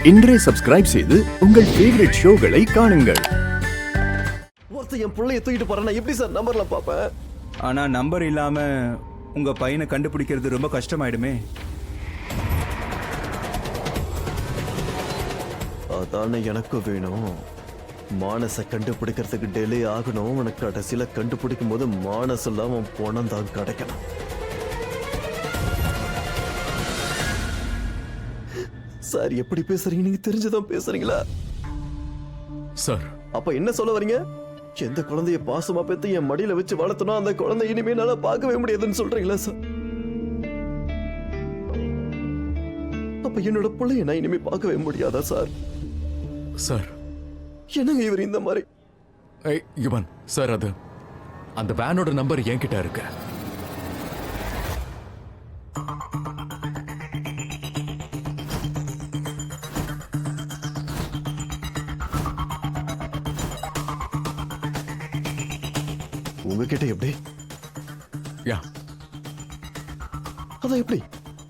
இன்றே சப்ஸ்கிரைப் செய்து உங்கள் ஃபேவரட் ஷோகளை காணுங்கள். ஒருத்தர் என் பிள்ளைய தூக்கிட்டு போறேன்னா எப்படி சார் நம்பர்ல பாப்பேன்? ஆனா நம்பர் இல்லாம உங்க பையனை கண்டுபிடிக்கிறது ரொம்ப கஷ்டமாயிடுமே. அதானே எனக்கு வேணும். மானச கண்டுபிடிக்கிறதுக்கு டெலே ஆகணும். உனக்கு கடைசியில கண்டுபிடிக்கும் போது மானஸ் இல்லாம பணம் தான் கிடைக்கணும். சார் எப்படி பேசுறீங்க? நீங்க தெரிஞ்சுதான் பேசுறீங்களா சார்? அப்ப என்ன சொல்ல வரீங்க? எந்த குழந்தைய பாசமா பெத்து என் மடியில வச்சு வளர்த்தனோ அந்த குழந்தை இனிமே என்னால பார்க்கவே முடியாதுன்னு சொல்றீங்களா சார்? அப்ப என்னோட பிள்ளைய நான் இனிமே பார்க்கவே முடியாதா சார்? சார் என்னங்க இவர் இந்த மாதிரி? யுவன் சார், அது அந்த வேனோட நம்பர் என்கிட்ட இருக்கு. உங்ககிட்ட எப்படி? யா, அதான் எப்படி?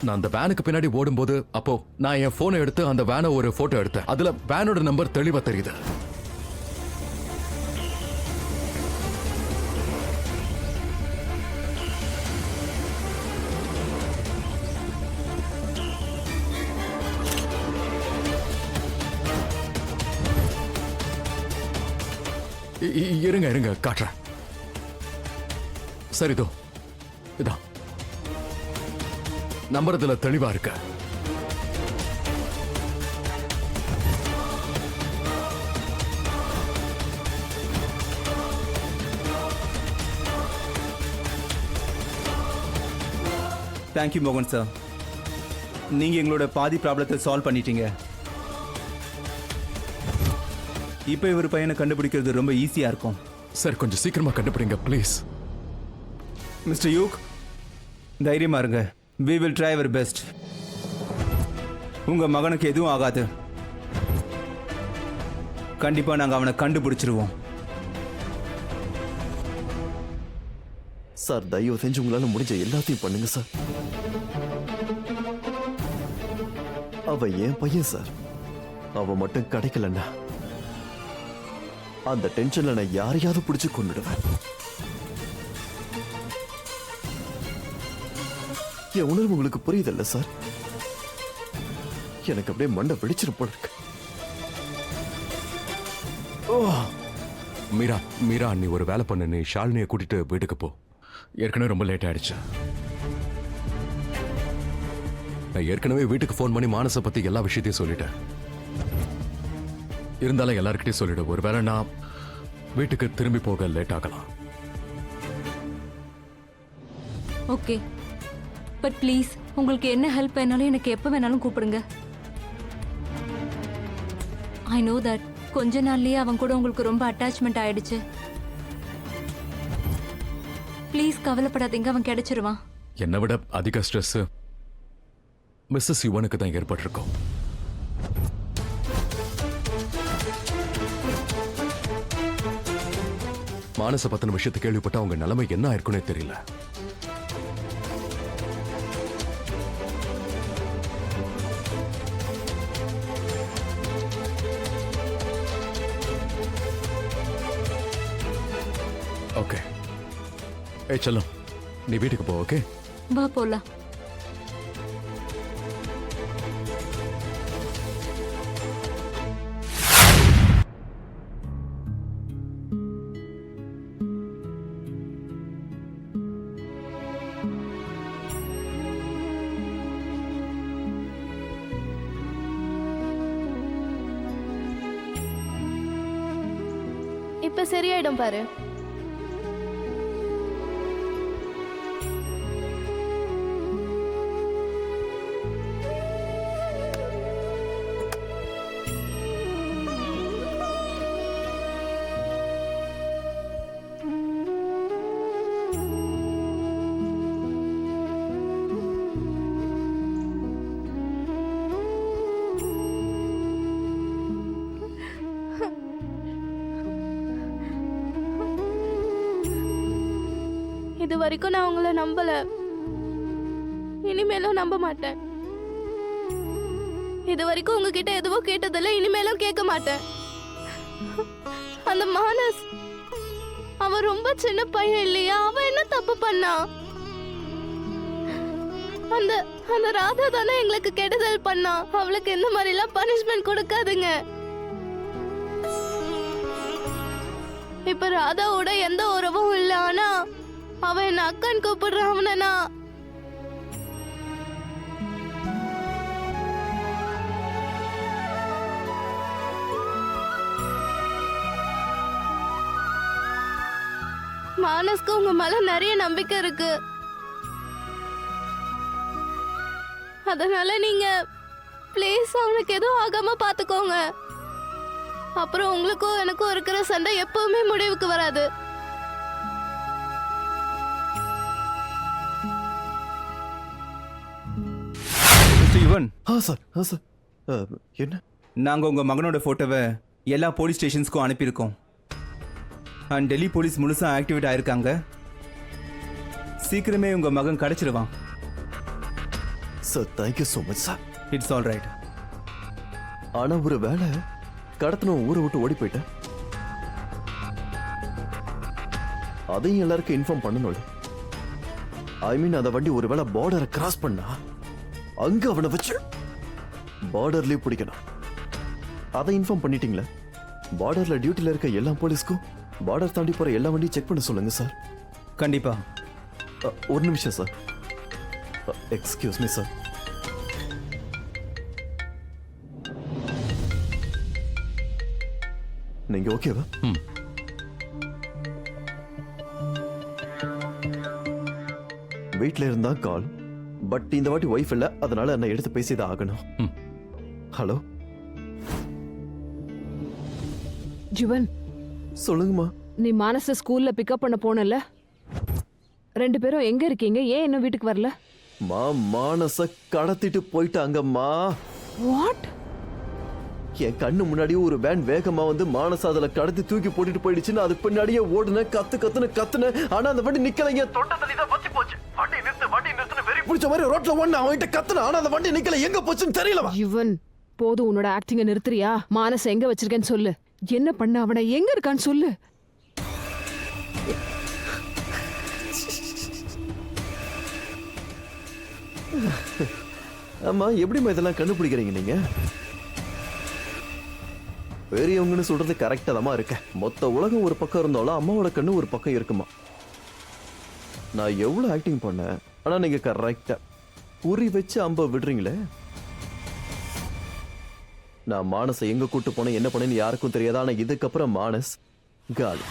நான் அந்த வேனுக்கு பின்னாடி ஓடும்போது அப்போ நான் என் போனை எடுத்து அந்த வேனை ஒரு போட்டோ எடுத்தேன். அதுல வேனோட நம்பர் தெளிவா தெரியுது. இருங்க இருங்க காட்டுறேன். சரி, இதான் நம்பர் இதுல தெளிவா இருக்கு. தேங்க்யூ மோகன் சார், நீங்க எங்களோட பாதி ப்ராப்ளத்தை சால்வ் பண்ணிட்டீங்க. இப்போ இவர் பையனை கண்டுபிடிக்கிறது ரொம்ப ஈஸியா இருக்கும். சார் கொஞ்சம் சீக்கிரமா கண்டுபிடிங்க ப்ளீஸ். மிஸ்டர் யூக், தைரியமா இருங்க. We will try our best. உங்க மகனுக்கு எதுவும் ஆகாது. கண்டிப்பா நாங்க அவனை கண்டுபிடிச்சிருவோம். சார் தயவு செஞ்சு உங்களால முடிஞ்ச எல்லாத்தையும் பண்ணுங்க சார். அவ என் பையன் சார். அவ மட்டும் கிடைக்கலன்னா அந்த டென்ஷன்ல நான் யாரையாவது பிடிச்சு கொண்டுடுவேன். என் உணர்வு உங்களுக்கு புரியுதல்ல சார்? எனக்கு அப்படியே மண்டை வெடிச்சிரு போல இருக்கு. மீரா மீரா, நீ ஒரு வேலை பண்ணு. நீ ஷாலினியை கூட்டிட்டு வீட்டுக்கு போ. ஏற்கனவே ரொம்ப லேட் ஆயிடுச்சு. நான் ஏற்கனவே வீட்டுக்கு ஃபோன் பண்ணி மானச பத்தி எல்லா விஷயத்தையும் சொல்லிட்டேன். இருந்தாலும் எல்லார்கிட்டையும் சொல்லிடு. ஒருவேளை நான் வீட்டுக்கு திரும்பி போக லேட் ஆகலாம். ஓகே, பட் ப்ளீஸ் உங்களுக்கு என்ன ஹெல்ப் வேணாலும் எனக்கு எப்போ வேணாலும் கூப்பிடுங்க. ஐ நோ தட் கொஞ்ச நாள்லயே அவன் கூட உங்களுக்கு ரொம்ப அட்டாச்மெண்ட் ஆயிடுச்சு. ப்ளீஸ் கவலைப்படாதீங்க, அவன் கிடைச்சிருவான். என்னை விட அதிக ஸ்ட்ரெஸ் மிஸ்ஸஸ் யுவனுக்கு தான் ஏற்பட்டிருக்கும். மானச பத்தின விஷயத்தை கேள்விப்பட்ட அவங்க நிலைமை என்ன ஆயிருக்குன்னே தெரியல. ஓகே, செல்லம் நீ வீட்டுக்கு போ. ஓகே, வா போலாம். இப்ப சரியாயிடும் பாரு. இது வரைக்கும் நான் உங்களை நம்பல, இனிமேலும் நம்ப மாட்டேன். இது வரைக்கும் உங்ககிட்ட எதுவும் கேட்டதில்ல, இனிமேலும் கேட்க மாட்டேன். அந்த மானஸ், அவன் ரொம்ப சின்ன பையன் இல்லையா? அவன் என்ன தப்பு பண்ணா? அந்த அந்த ராதா தானே எங்களுக்கு கெடுதல் பண்ணா. அவளுக்கு இந்த மாதிரி எல்லாம் பனிஷ்மெண்ட் கொடுக்காதுங்க. இப்ப ராதாவோட எந்த உறவும் இல்ல, ஆனா அவன் என்ன அக்கான்னு கூப்பிடுறான். அவனா மானஸ்க்கு உங்க மேல நிறைய நம்பிக்கை இருக்கு. அதனால நீங்க ப்ளீஸ் அவனுக்கு எதுவும் ஆகாம பாத்துக்கோங்க. அப்புறம் உங்களுக்கும் எனக்கும் இருக்கிற சண்டை எப்பவுமே முடிவுக்கு வராது. மிஸ்டர் யுவன், சார் என்ன? நாங்க உங்க மகனோட போட்டோவை எல்லா போலீஸ் ஸ்டேஷன்ஸ்க்கும் அனுப்பியிருக்கோம். அண்ட் டெல்லி போலீஸ் முழுசா ஆக்டிவேட் ஆயிருக்காங்க. சீக்கிரமே உங்க மகன் கிடைச்சிருவான். Sir thank you so much sir. It's all right. ஆனா ஒரு வேலை கடத்தணும் ஊரை விட்டு ஓடி போயிட்டேன். அதையும் எல்லாருக்கும் இன்ஃபார்ம் பண்ணணும். ஐ மீன் அந்த வண்டி ஒருவேளை பார்டரை கிராஸ் பண்ணா அங்க அவனை வச்சு பார்டர்லயே பிடிக்கணும். அதை இன்ஃபார்ம் பண்ணிட்டீங்களா? பார்டர்ல டியூட்டில இருக்க எல்லா போலீஸ்க்கும் பார்டர் தாண்டி போற எல்லா வண்டியும் செக் பண்ண சொல்லுங்க சார். கண்டிப்பா. ஒரு நிமிஷம் சார். Excuse me sir. நீங்க ஓகேவா? வீட்ல இருந்தா கால், பட் இந்த வாட்டி ஒய்ஃப் இல்ல, அதனால என்ன எடுத்து பேசிதான் ஆகணும். ஹலோ ஜுவன், சொல்லுங்கம்மா. நீ மானச ஸ்கூல்ல பிக்கப் பண்ண போனல, 2 பேரும் எங்க இருக்கீங்க? ஏன் இன்னும் வீட்டுக்கு வரல? மானச கடத்திட்டு போயிட்டாங்கம்மா. வாட்? என் கண்ணு முன்னாடியே ஒரு வேன் வேகமா வந்து மானச அதுல கடத்தி தூக்கி போட்டுட்டு போயிடுச்சுன்னு அது பின்னாடியே ஓடுன, கத்துன. ஆனா அந்த வண்டி நிக்கலைங்க. தொண்டை தள்ளி தான் வச்சு போச்சு. வண்டி நிறுத்து வெறி பிடிச்ச மாதிரி ரோட்ல ஓடுன அவன்கிட்ட கத்துன. ஆனா அந்த வண்டி நிக்கல, எங்க போச்சுன்னு தெரியல. ஜுவன், போதும் உன்னோட ஆக்டிங்க நிறுத்துறியா? மானச எங்க வச்சிருக்கேன்னு சொல்லு. என்ன பண்ண, அவனை எங்க இருக்கான்னு சொல்லு. ஆமா, எப்படிமா இதெல்லாம் கண்டுபிடிக்கிறீங்க நீங்க? பெரியவங்கன்னு சொல்றது கரெக்டா தான் இருக்க. மொத்த உலகம் ஒரு பக்கம் இருந்தாலும் அம்மாவோட கண்ணு ஒரு பக்கம் இருக்குமா. நான் எவ்வளவு ஆக்டிங் பண்ணேன், ஆனா நீங்க கரெக்டா குறி வச்சு அம்ப விடுறீங்களே. நான் மானஸை எங்க கூட்டு போனேன், என்ன பண்ணேன்னு யாருக்கும் தெரியாது. ஆனா இதுக்கப்புறம் மானஸ் காலி.